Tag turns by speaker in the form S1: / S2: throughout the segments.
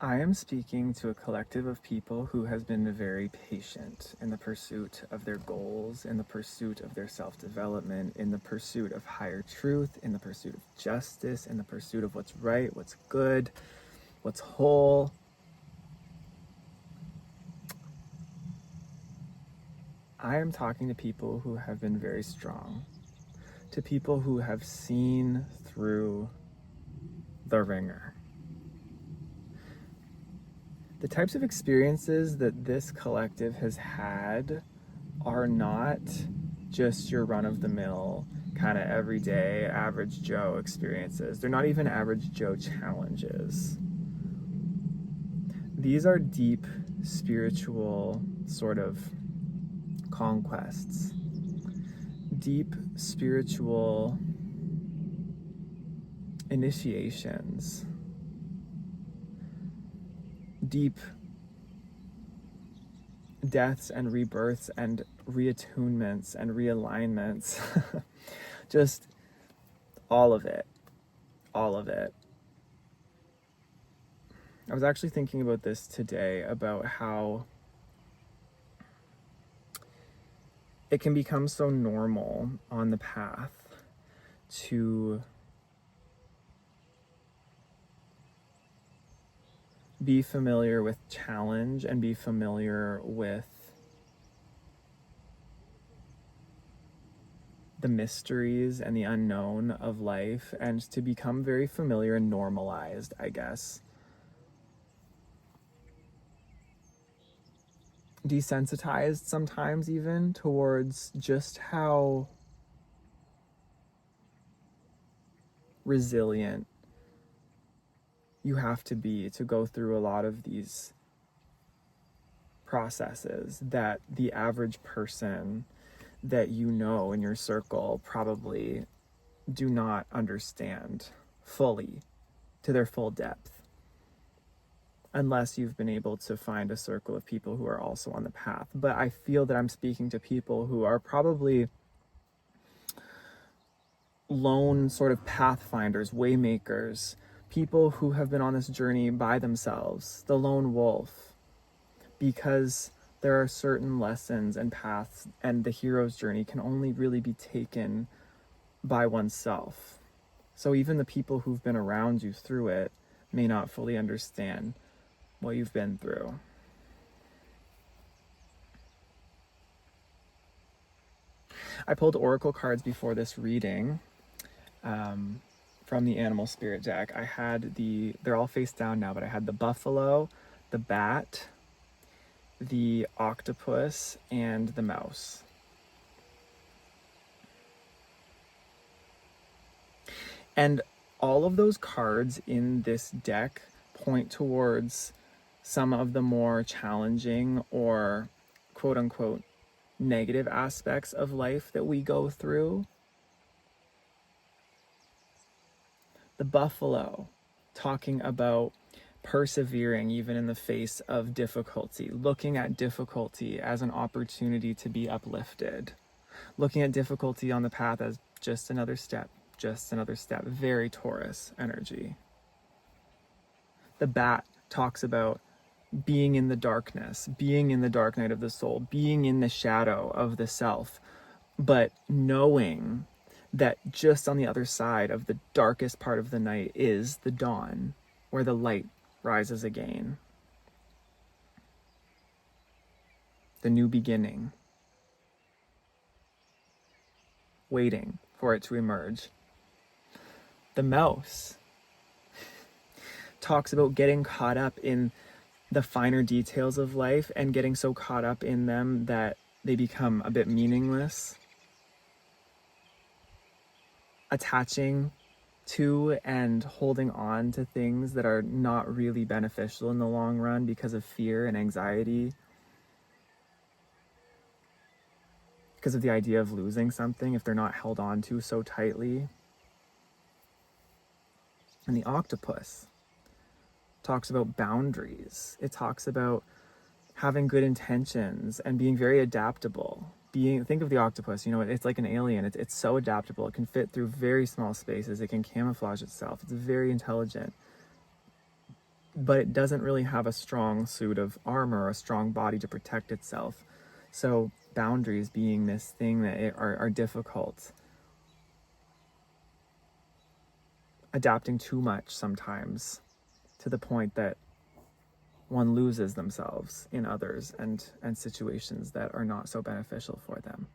S1: I am speaking to a collective of people who has been very patient in the pursuit of their goals, in the pursuit of their self-development, in the pursuit of higher truth, in the pursuit of justice, in the pursuit of what's right, what's good, what's whole. I am talking to people who have been very strong, to people who have seen through the ringer. The types of experiences that this collective has had are not just your run-of-the-mill, kind of everyday average Joe experiences. They're not even average Joe challenges. These are deep spiritual sort of conquests, deep spiritual initiations, deep deaths and rebirths and reattunements and realignments. Just all of it. All of it. I was actually thinking about this today, about how it can become so normal on the path to be familiar with challenge and be familiar with the mysteries and the unknown of life, and to become very familiar and normalized, I guess. Desensitized sometimes even towards just how resilient you have to be to go through a lot of these processes that the average person that you know in your circle probably do not understand fully to their full depth, unless you've been able to find a circle of people who are also on the path. But I feel that I'm speaking to people who are probably lone sort of pathfinders, waymakers, people who have been on this journey by themselves, the lone wolf, because there are certain lessons and paths, and the hero's journey can only really be taken by oneself. So even the people who've been around you through it may not fully understand what you've been through. I pulled oracle cards before this reading, from the animal spirit deck. I had they're all face down now, but I had the buffalo, the bat, the octopus, and the mouse. And all of those cards in this deck point towards some of the more challenging or quote unquote negative aspects of life that we go through. The buffalo, talking about persevering even in the face of difficulty, looking at difficulty as an opportunity to be uplifted, looking at difficulty on the path as just another step, very Taurus energy. The bat talks about being in the darkness, being in the dark night of the soul, being in the shadow of the self, but knowing that just on the other side of the darkest part of the night is the dawn, where the light rises again. The new beginning. Waiting for it to emerge. The mouse talks about getting caught up in the finer details of life and getting so caught up in them that they become a bit meaningless. Attaching to and holding on to things that are not really beneficial in the long run because of fear and anxiety, because of the idea of losing something if they're not held on to so tightly. And the octopus talks about boundaries. It talks about having good intentions and being very adaptable. Think of the octopus, it's like an alien. It's so adaptable. It can fit through very small spaces. It can camouflage itself. It's very intelligent. but it doesn't really have a strong suit of armor or a strong body to protect itself. So boundaries being this thing that are difficult. Adapting too much sometimes to the point that one loses themselves in others and situations that are not so beneficial for them.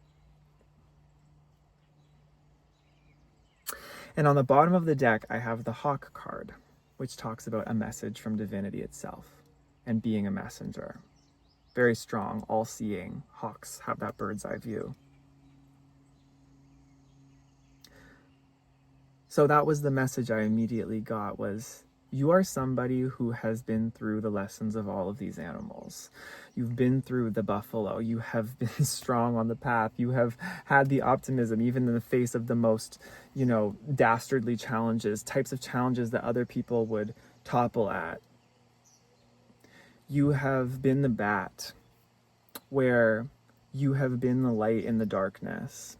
S1: And on the bottom of the deck, I have the Hawk card, which talks about a message from divinity itself and being a messenger. Very strong, all-seeing. Hawks have that bird's eye view. So that was the message I immediately got, was you are somebody who has been through the lessons of all of these animals. You've been through the buffalo. You have been strong on the path. You have had the optimism, even in the face of the most, dastardly challenges, types of challenges that other people would topple at. You have been the bat, where you have been the light in the darkness,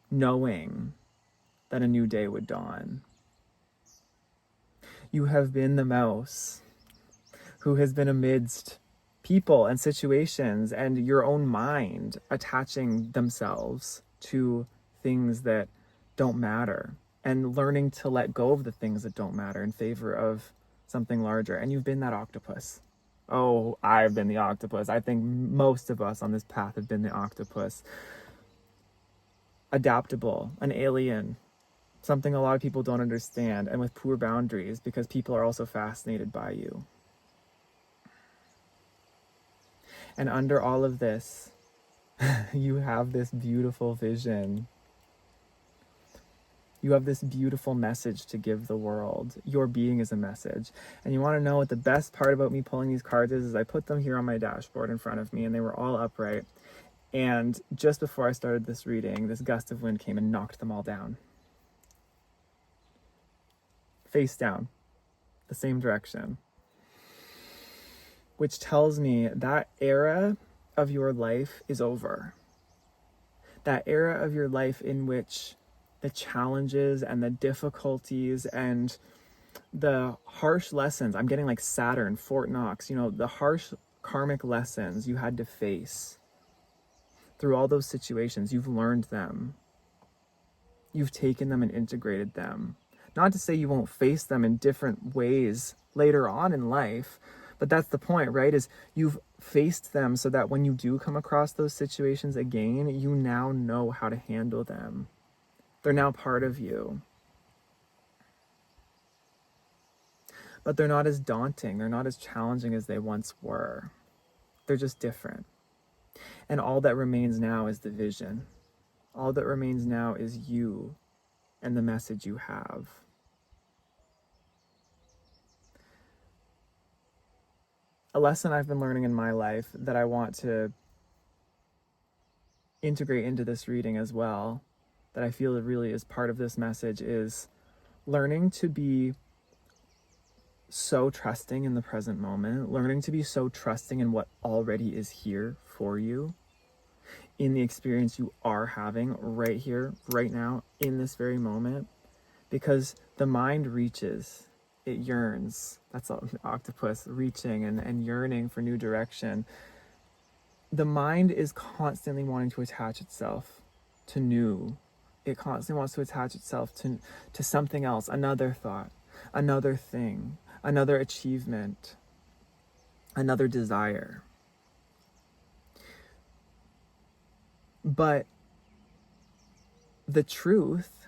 S1: knowing that a new day would dawn. You have been the mouse who has been amidst people and situations and your own mind attaching themselves to things that don't matter and learning to let go of the things that don't matter in favor of something larger. And you've been that octopus. Oh, I've been the octopus. I think most of us on this path have been the octopus. Adaptable, an alien, something a lot of people don't understand, and with poor boundaries because people are also fascinated by you. And under all of this, you have this beautiful vision. You have this beautiful message to give the world. Your being is a message. And you want to know what the best part about me pulling these cards is I put them here on my dashboard in front of me, and they were all upright. And just before I started this reading, this gust of wind came and knocked them all down. Face down, the same direction. Which tells me that era of your life is over. That era of your life in which the challenges and the difficulties and the harsh lessons, I'm getting like Saturn, Fort Knox, the harsh karmic lessons you had to face through all those situations. You've learned them. You've taken them and integrated them. Not to say you won't face them in different ways later on in life, but that's the point, right? Is you've faced them so that when you do come across those situations again, you now know how to handle them. They're now part of you. But they're not as daunting. They're not as challenging as they once were. They're just different. And all that remains now is the vision. All that remains now is you and the message you have. A lesson I've been learning in my life that I want to integrate into this reading as well, that I feel it really is part of this message, is learning to be so trusting in the present moment, learning to be so trusting in what already is here for you, in the experience you are having right here, right now, in this very moment, because the mind reaches, it yearns. That's all, octopus reaching and yearning for new direction. The mind is constantly wanting to attach itself to new. It constantly wants to attach itself to something else, another thought, another thing, another achievement, another desire. But the truth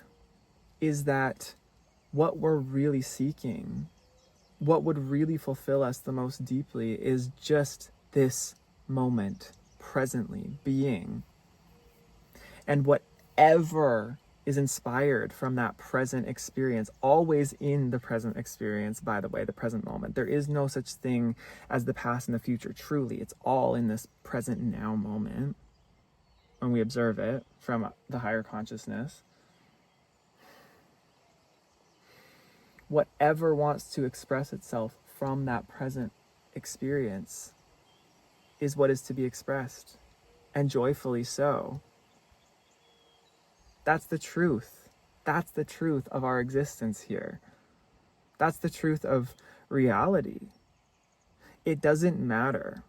S1: is that what we're really seeking, what would really fulfill us the most deeply, is just this moment, presently, being. And whatever is inspired from that present experience, always in the present experience, by the way, the present moment. There is no such thing as the past and the future, truly. It's all in this present now moment when we observe it from the higher consciousness. Whatever wants to express itself from that present experience is what is to be expressed, and joyfully so. That's the truth. That's the truth of our existence here. That's the truth of reality. It doesn't matter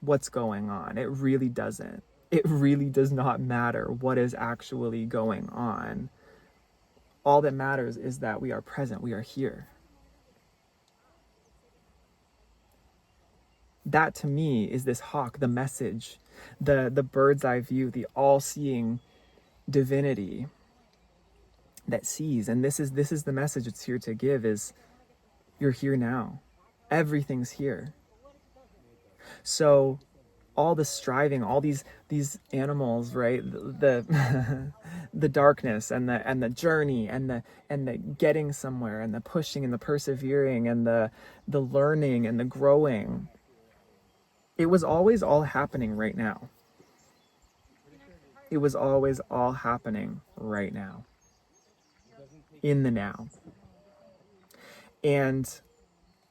S1: what's going on. It really doesn't. It really does not matter what is actually going on. All that matters is that we are present, we are here. That to me is this hawk, the message, the bird's eye view, the all-seeing divinity that sees. And this is the message it's here to give, is you're here now. Everything's here. So all the striving, all these animals, right? The the darkness and the journey and the getting somewhere and the pushing and the persevering and the learning and the growing. It was always all happening right now. It was always all happening right now. In the now. And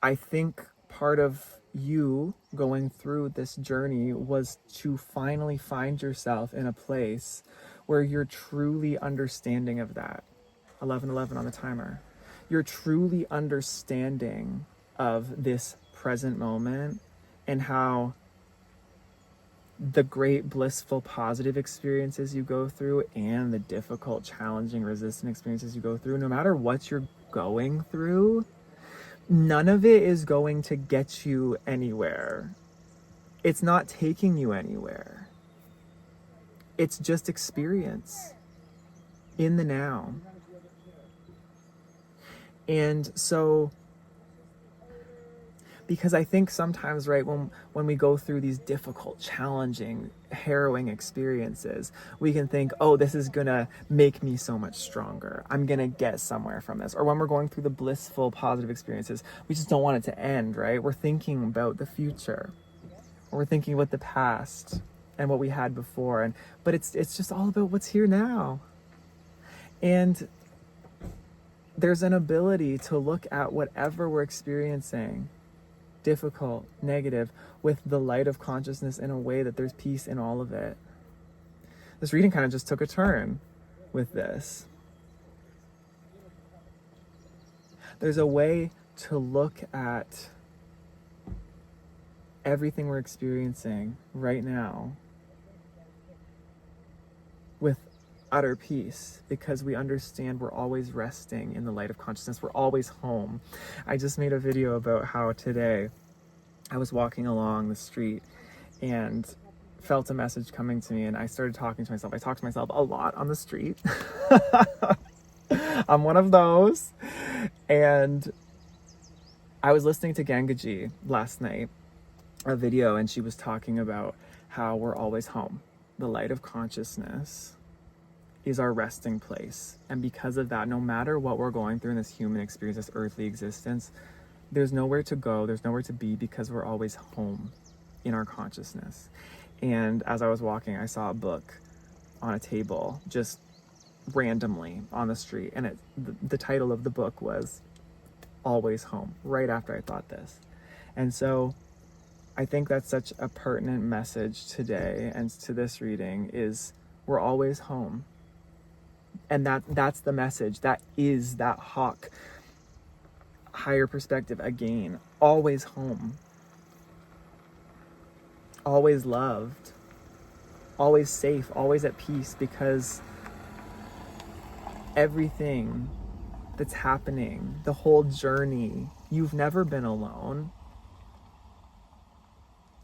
S1: I think part of you going through this journey was to finally find yourself in a place where you're truly understanding of that. 11:11 on the timer. You're truly understanding of this present moment and how the great, blissful, positive experiences you go through and the difficult, challenging, resistant experiences you go through, no matter what you're going through, none of it is going to get you anywhere. It's not taking you anywhere. It's just experience in the now. And so, because I think sometimes, right, when we go through these difficult, challenging, harrowing experiences, we can think, oh, this is gonna make me so much stronger. I'm gonna get somewhere from this. Or when we're going through the blissful, positive experiences, we just don't want it to end, right? We're thinking about the future. We're thinking about the past and what we had before. But it's just all about what's here now. And there's an ability to look at whatever we're experiencing, difficult, negative, with the light of consciousness in a way that there's peace in all of it. This reading kind of just took a turn with this. There's a way to look at everything we're experiencing right now with utter peace, because we understand we're always resting in the light of consciousness. We're always home. I just made a video about how today I was walking along the street and felt a message coming to me, and I started talking to myself. I talk to myself a lot on the street. I'm one of those. And I was listening to Gangaji last night, a video, and she was talking about how we're always home. The light of consciousness is our resting place. And because of that, no matter what we're going through in this human experience, this earthly existence, there's nowhere to go, there's nowhere to be, because we're always home in our consciousness. And as I was walking, I saw a book on a table, just randomly on the street. And the title of the book was Always Home, right after I thought this. And so I think that's such a pertinent message today, and to this reading, is we're always home. And that's the message. That is that hawk, higher perspective again. Always home. Always loved. Always safe. Always at peace, because everything that's happening, the whole journey, you've never been alone.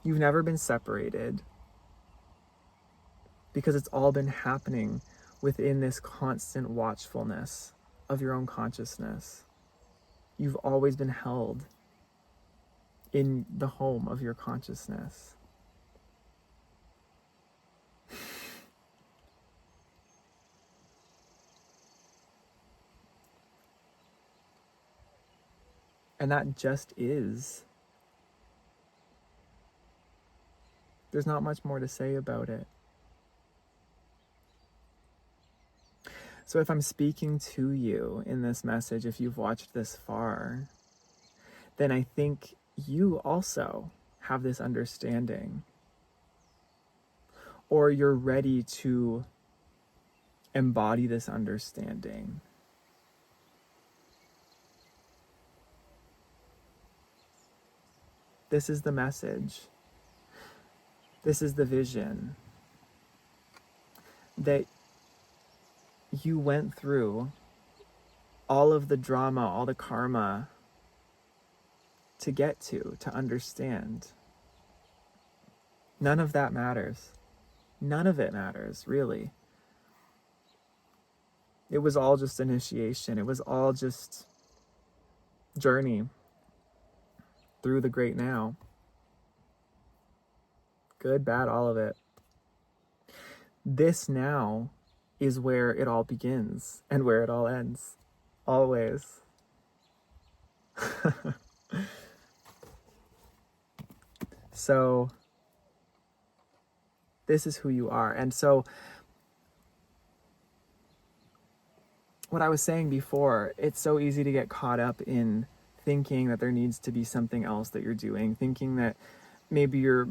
S1: You've never been separated, because it's all been happening within this constant watchfulness of your own consciousness. You've always been held in the home of your consciousness. And that just is. There's not much more to say about it. So if I'm speaking to you in this message, if you've watched this far, then I think you also have this understanding. Or you're ready to embody this understanding. This is the message. This is the vision. That you went through all of the drama, all the karma to get to understand. None of that matters. None of it matters, really. It was all just initiation. It was all just journey through the great now. Good, bad, all of it. This now is where it all begins and where it all ends. Always. So, this is who you are. And so, what I was saying before, it's so easy to get caught up in thinking that there needs to be something else that you're doing, thinking that maybe you're,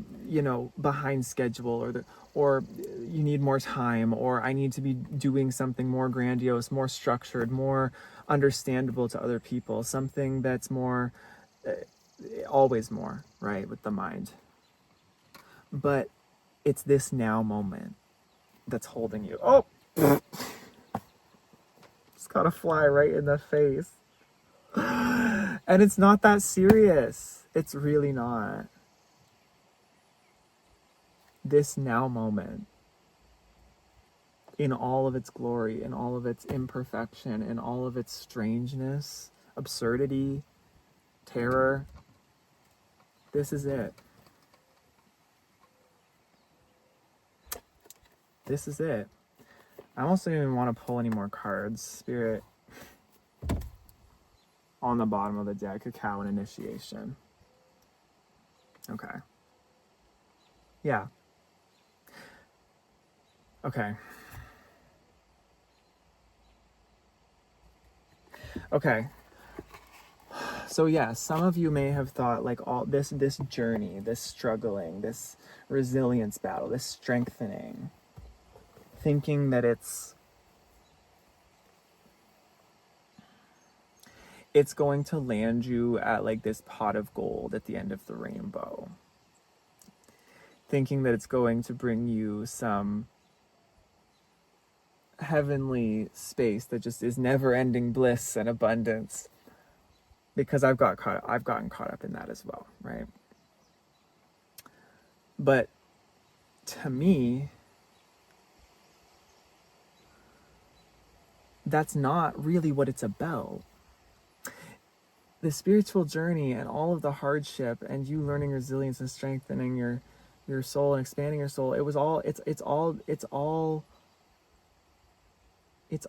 S1: behind schedule, or you need more time, or I need to be doing something more grandiose, more structured, more understandable to other people, something that's more, always more, right, with the mind. But it's this now moment that's holding you. Oh! It's gotta fly right in the face. And it's not that serious. It's really not. This now moment, in all of its glory, in all of its imperfection, in all of its strangeness, absurdity, terror, this is it. This is it. I almost don't even want to pull any more cards. Spirit, on the bottom of the deck, cacao and initiation. Okay. Yeah. Okay. Okay. So yeah, some of you may have thought like all this journey, this struggling, this resilience battle, this strengthening, thinking that it's going to land you at like this pot of gold at the end of the rainbow. Thinking that it's going to bring you some heavenly space that just is never-ending bliss and abundance. Because I've gotten caught up in that as well, right? But to me, that's not really what it's about. The spiritual journey and all of the hardship and you learning resilience and strengthening your soul and expanding your soul, it's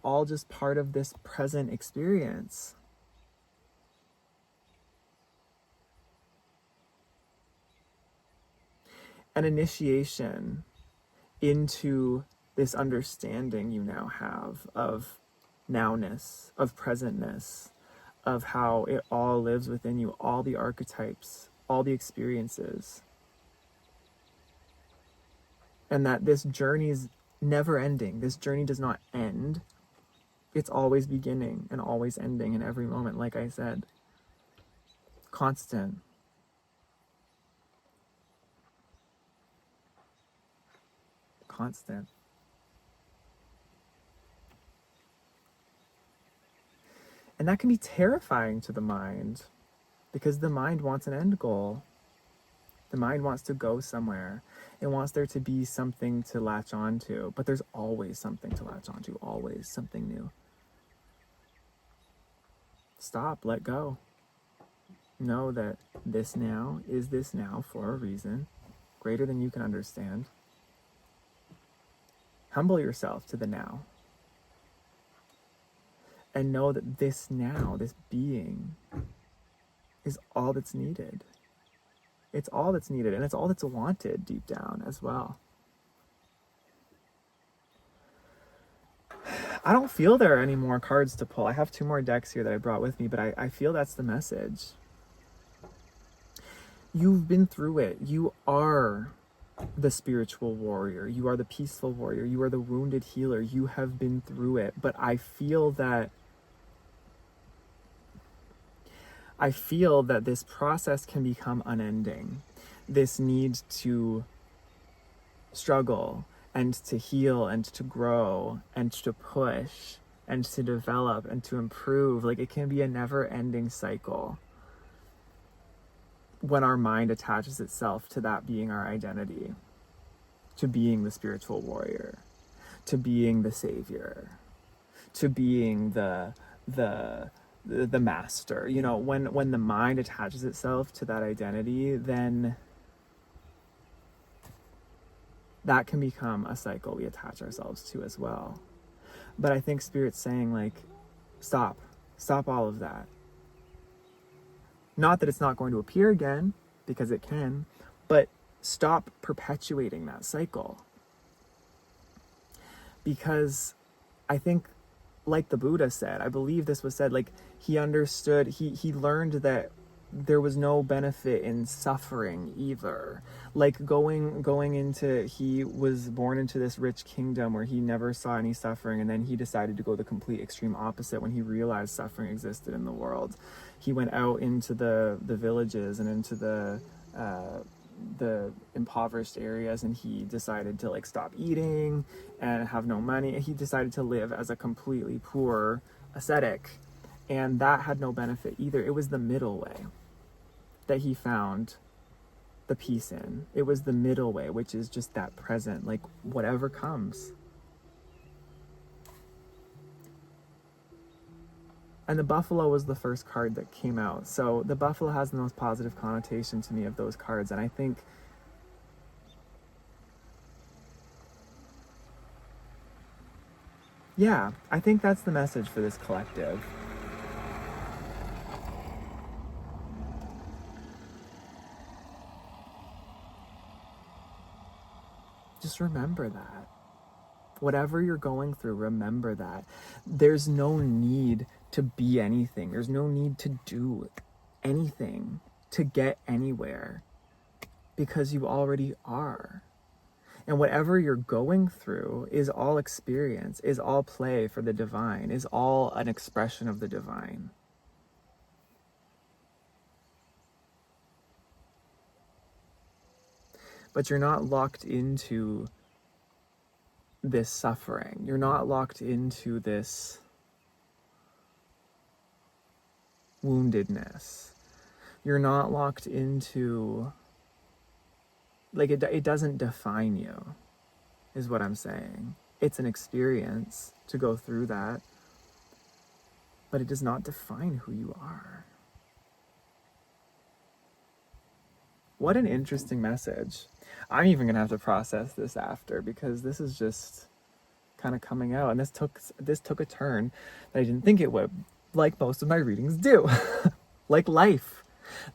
S1: all just part of this present experience. An initiation into this understanding you now have of nowness, of presentness, of how it all lives within you, all the archetypes, all the experiences. And that this journey is never ending. This journey does not end. It's always beginning and always ending in every moment, like I said. Constant. Constant. And that can be terrifying to the mind because the mind wants an end goal. The mind wants to go somewhere. It wants there to be something to latch onto, but there's always something to latch onto, always something new. Stop, let go. Know that this now is this now for a reason, greater than you can understand. Humble yourself to the now. And know that this now, this being, is all that's needed. It's all that's needed, and it's all that's wanted deep down as well. I don't feel there are any more cards to pull. I have 2 more decks here that I brought with me, but I feel that's the message. You've been through it. You are the spiritual warrior. You are the peaceful warrior. You are the wounded healer. You have been through it. But I feel that I feel that this process can become unending. This need to struggle and to heal and to grow and to push and to develop and to improve. Like, it can be a never-ending cycle when our mind attaches itself to that being our identity, to being the spiritual warrior, to being the savior, to being the master. You know, when the mind attaches itself to that identity, then that can become a cycle we attach ourselves to as well. But I think Spirit's saying, like, stop all of that. Not that it's not going to appear again, because it can, but stop perpetuating that cycle. Because I think, like the Buddha said, I believe this was said, like, he understood, he learned that there was no benefit in suffering either. Like, going into, he was born into this rich kingdom where he never saw any suffering, and then he decided to go the complete extreme opposite when he realized suffering existed in the world. He went out into the villages and into the impoverished areas, and he decided to, like, stop eating and have no money. He decided to live as a completely poor ascetic, and that had no benefit either. It was the middle way that he found the peace in. It was the middle way, which is just that present, like, whatever comes. And the buffalo was the first card that came out. So the buffalo has the most positive connotation to me of those cards. And I think that's the message for this collective. Just remember that. Whatever you're going through, remember that. There's no need to be anything. There's no need to do anything to get anywhere, because you already are. And whatever you're going through is all experience, is all play for the divine, is all an expression of the divine. But you're not locked into this suffering. You're not locked into this woundedness. You're not locked into, like, it doesn't define you, is what I'm saying. It's an experience to go through that, but it does not define who you are. What an interesting message. I'm even gonna have to process this after, because this is just kind of coming out, and this took a turn that I didn't think it would, like most of my readings do. Like life.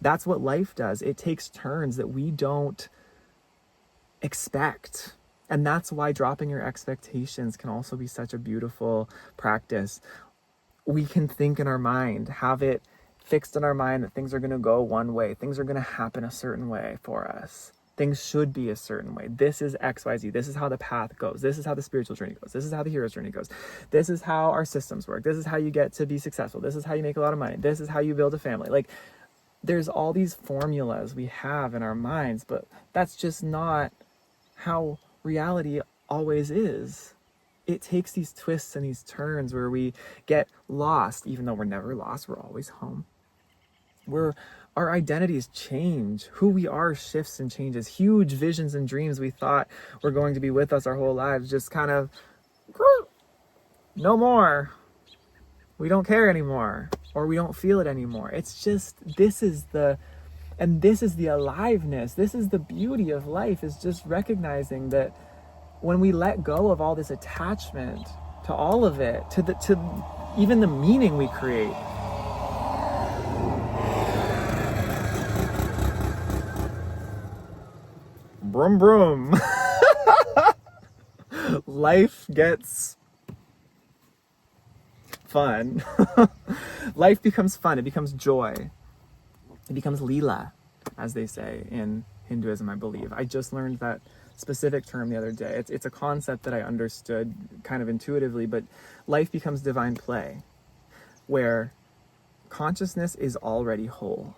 S1: That's what life does. It takes turns that we don't expect. And that's why dropping your expectations can also be such a beautiful practice. We can think in our mind, have it fixed in our mind that things are going to go one way. Things are going to happen a certain way for us. Things should be a certain way. This is XYZ. This is how the path goes. This is how the spiritual journey goes. This is how the hero's journey goes. This is how our systems work. This is how you get to be successful. This is how you make a lot of money. This is how you build a family. Like, there's all these formulas we have in our minds, but that's just not how reality always is. It takes these twists and these turns where we get lost, even though we're never lost. We're always home. Our identities change. Who we are shifts and changes. Huge visions and dreams we thought were going to be with us our whole lives just kind of, no more. We don't care anymore, or we don't feel it anymore. It's just, this is the aliveness. This is the beauty of life, is just recognizing that when we let go of all this attachment to all of it, to even the meaning we create, broom broom. Life gets fun. Life becomes fun. It becomes joy. It becomes lila, as they say in Hinduism, I believe. I just learned that specific term the other day. It's a concept that I understood kind of intuitively, but life becomes divine play, where consciousness is already whole.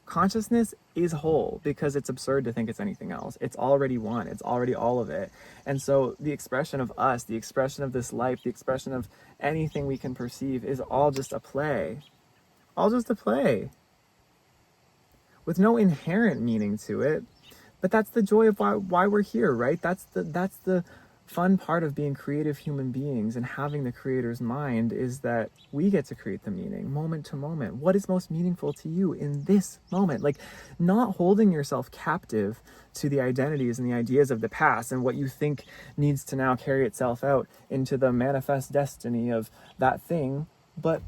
S1: Consciousness is whole because it's absurd to think it's anything else. It's already one. It's already all of it. And so the expression of us, the expression of this life, the expression of anything we can perceive is all just a play. All just a play. With no inherent meaning to it. But that's the joy of why we're here, right? That's the fun part of being creative human beings and having the creator's mind, is that we get to create the meaning moment to moment. What is most meaningful to you in this moment? Like, not holding yourself captive to the identities and the ideas of the past and what you think needs to now carry itself out into the manifest destiny of that thing. But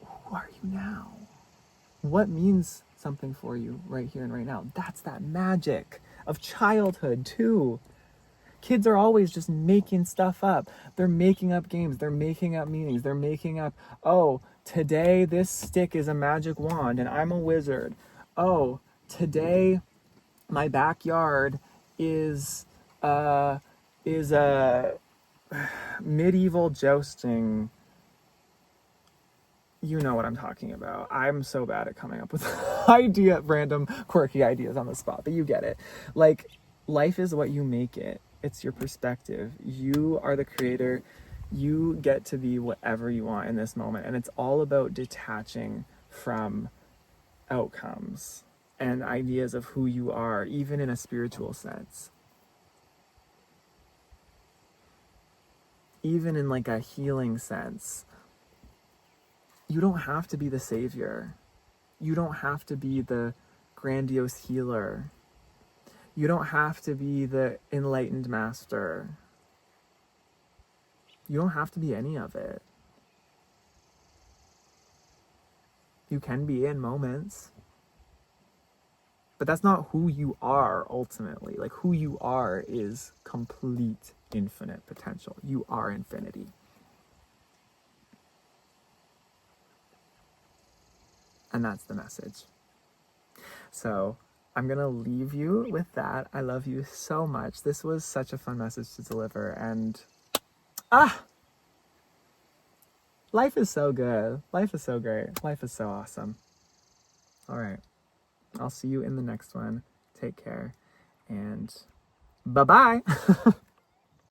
S1: who are you now? What means something for you right here and right now? That's that magic of childhood too. Kids are always just making stuff up. They're making up games. They're making up meanings. They're making up, oh, today this stick is a magic wand and I'm a wizard. Oh, today my backyard is a medieval jousting. You know what I'm talking about. I'm so bad at coming up with random quirky ideas on the spot, but you get it. Like, life is what you make it. It's your perspective. You are the creator. You get to be whatever you want in this moment. And it's all about detaching from outcomes and ideas of who you are, even in a spiritual sense. Even in like a healing sense. You don't have to be the savior. You don't have to be the grandiose healer. You don't have to be the enlightened master. You don't have to be any of it. You can be in moments. But that's not who you are ultimately. Like, who you are is complete infinite potential. You are infinity. And that's the message. So I'm going to leave you with that. I love you so much. This was such a fun message to deliver. And, life is so good. Life is so great. Life is so awesome. All right. I'll see you in the next one. Take care. And bye-bye.